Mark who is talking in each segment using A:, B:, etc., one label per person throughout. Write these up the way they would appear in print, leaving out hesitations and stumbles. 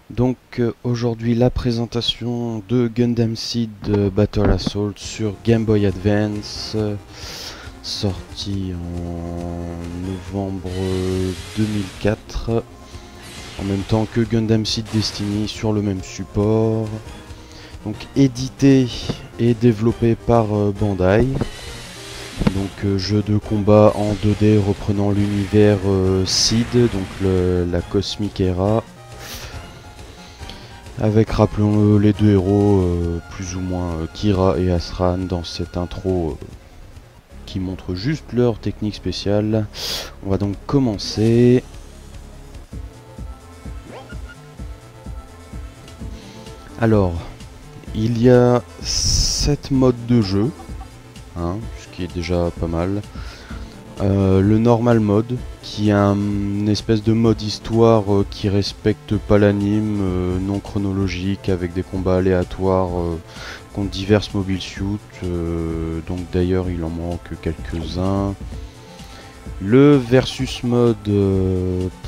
A: Donc aujourd'hui la présentation de Gundam Seed Battle Assault sur Game Boy Advance, sorti en novembre 2004, en même temps que Gundam Seed Destiny sur le même support. Donc édité et développé par Bandai. Donc jeu de combat en 2D reprenant l'univers Seed, donc la Cosmic Era. Avec, rappelons-le, les deux héros, plus ou moins Kira et Asran dans cette intro qui montre juste leur technique spéciale. On va donc commencer. Alors, il y a 7 modes de jeu, ce qui est déjà pas mal. Le normal mode, qui est une espèce de mode histoire qui respecte pas l'anime, non chronologique, avec des combats aléatoires contre diverses mobile suits. Donc d'ailleurs il en manque quelques-uns. Le versus mode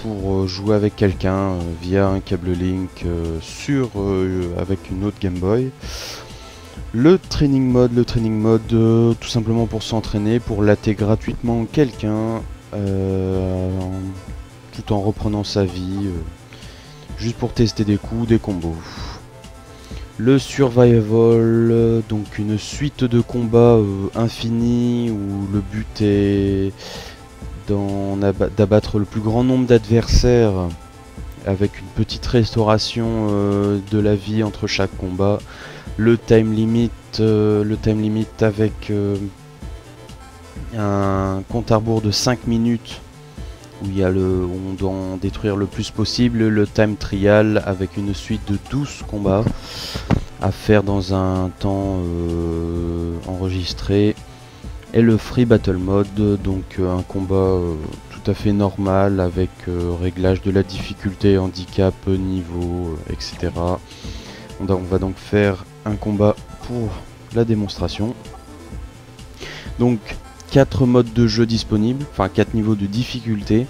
A: pour jouer avec quelqu'un via un câble Link avec une autre Game Boy. Le training mode tout simplement pour s'entraîner, pour latter gratuitement quelqu'un tout en reprenant sa vie, juste pour tester des coups, des combos. Le survival, donc une suite de combats infinis où le but est d'abattre le plus grand nombre d'adversaires avec une petite restauration de la vie entre chaque combat. Le time limit avec un compte à rebours de 5 minutes où on doit en détruire le plus possible. Le time trial avec une suite de 12 combats à faire dans un temps enregistré. Et le free battle mode, donc un combat tout à fait normal avec réglage de la difficulté, handicap, niveau, etc. On va donc faire un combat pour la démonstration. Donc 4 modes de jeu disponibles, enfin 4 niveaux de difficulté.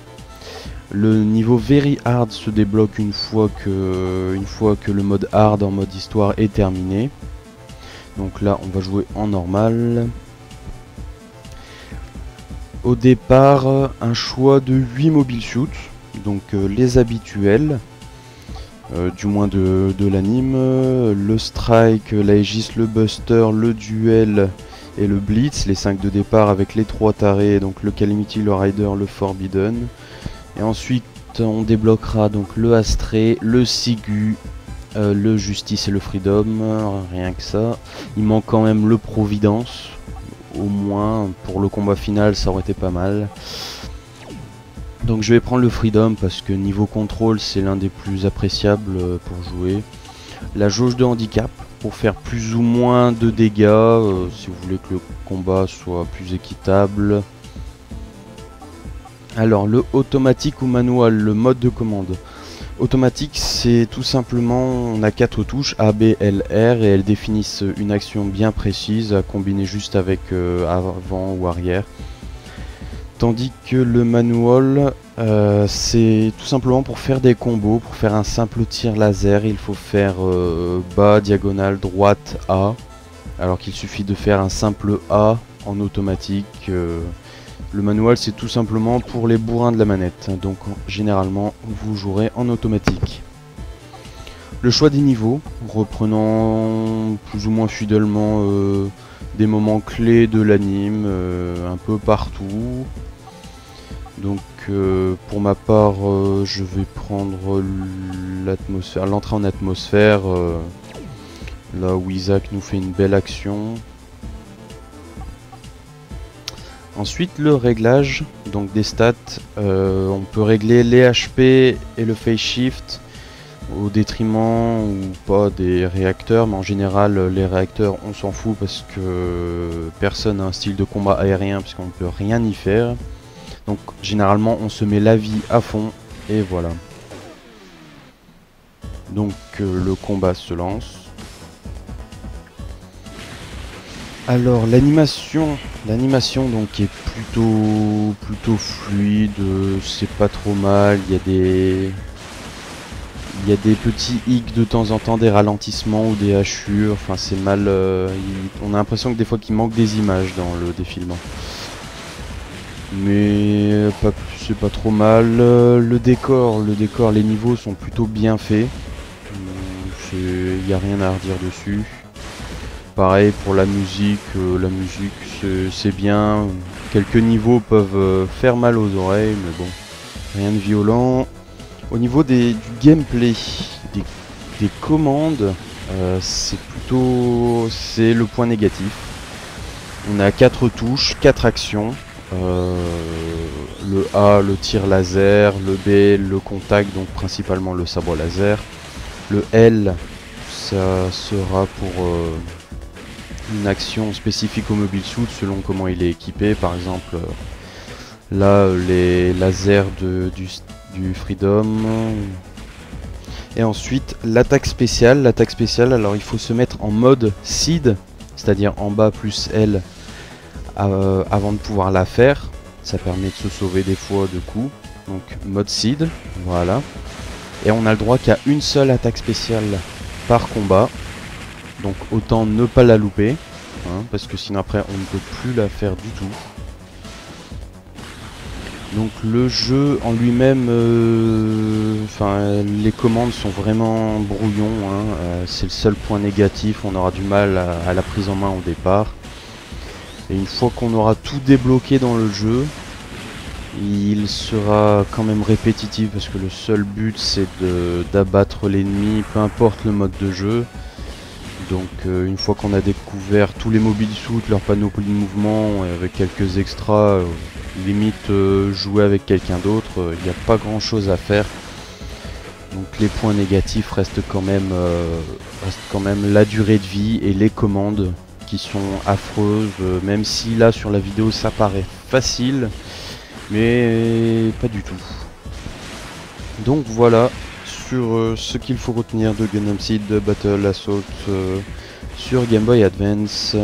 A: Le niveau Very Hard se débloque une fois que le mode Hard en mode histoire est terminé. Donc là on va jouer en normal. Au départ, un choix de 8 mobile suits, donc les habituels. Du moins de l'anime, le strike, l'Aegis, le buster, le duel et le blitz, les 5 de départ avec les 3 tarés, donc le calamity, le rider, le forbidden. Et ensuite on débloquera donc le astray, le sigu, le justice et le freedom, rien que ça. Il manque quand même le providence, au moins pour le combat final ça aurait été pas mal. Donc je vais prendre le Freedom parce que niveau contrôle c'est l'un des plus appréciables pour jouer. La jauge de handicap pour faire plus ou moins de dégâts si vous voulez que le combat soit plus équitable. Alors le automatique ou manuel, le mode de commande. Automatique c'est tout simplement, on a 4 touches A, B, L, R et elles définissent une action bien précise à combiner juste avec avant ou arrière. Tandis que le manual, c'est tout simplement pour faire des combos, pour faire un simple tir laser, il faut faire bas, diagonale, droite, A. Alors qu'il suffit de faire un simple A en automatique. Le manual c'est tout simplement pour les bourrins de la manette, donc généralement vous jouerez en automatique. Le choix des niveaux, reprenant plus ou moins fidèlement des moments clés de l'anime, un peu partout. Donc pour ma part je vais prendre l'atmosphère, l'entrée en atmosphère, là où Isaac nous fait une belle action. Ensuite le réglage donc des stats, on peut régler les HP et le phase shift au détriment ou pas des réacteurs, mais en général les réacteurs on s'en fout parce que personne n'a un style de combat aérien puisqu'on ne peut rien y faire. Donc généralement on se met la vie à fond et voilà. Donc le combat se lance. Alors l'animation donc est plutôt fluide, c'est pas trop mal, il Il y a des petits hicks de temps en temps, des ralentissements ou des hachures, enfin c'est mal... on a l'impression que des fois qu'il manque des images dans le défilement. Mais c'est pas trop mal. Le décor, les niveaux sont plutôt bien faits. Il n'y a rien à redire dessus. Pareil pour la musique c'est bien. Quelques niveaux peuvent faire mal aux oreilles, mais bon, rien de violent. Au niveau du gameplay, des commandes, c'est le point négatif. On a 4 touches, 4 actions. Le A, le tir laser, le B, le contact, donc principalement le sabre laser. Le L, ça sera pour une action spécifique au mobile suit selon comment il est équipé. Par exemple, là, les lasers du Freedom. Et ensuite, l'attaque spéciale. L'attaque spéciale, alors il faut se mettre en mode seed, c'est-à-dire en bas plus L avant de pouvoir la faire. Ça permet de se sauver des fois de coups. Donc mode seed, voilà. Et on a le droit qu'à une seule attaque spéciale par combat. Donc autant ne pas la louper, hein, parce que sinon après on ne peut plus la faire du tout. Donc le jeu en lui-même, les commandes sont vraiment brouillons, hein, c'est le seul point négatif, on aura du mal à la prise en main au départ. Et une fois qu'on aura tout débloqué dans le jeu, il sera quand même répétitif parce que le seul but c'est d'abattre l'ennemi, peu importe le mode de jeu. Donc une fois qu'on a découvert tous les mobile suits, leur panoplie de mouvement, et avec quelques extras, limite jouer avec quelqu'un d'autre, il n'y a pas grand chose à faire. Donc les points négatifs restent quand même la durée de vie et les commandes qui sont affreuses, même si là sur la vidéo ça paraît facile, mais pas du tout. Donc voilà sur ce qu'il faut retenir de Gundam Seed Battle Assault sur Game Boy Advance.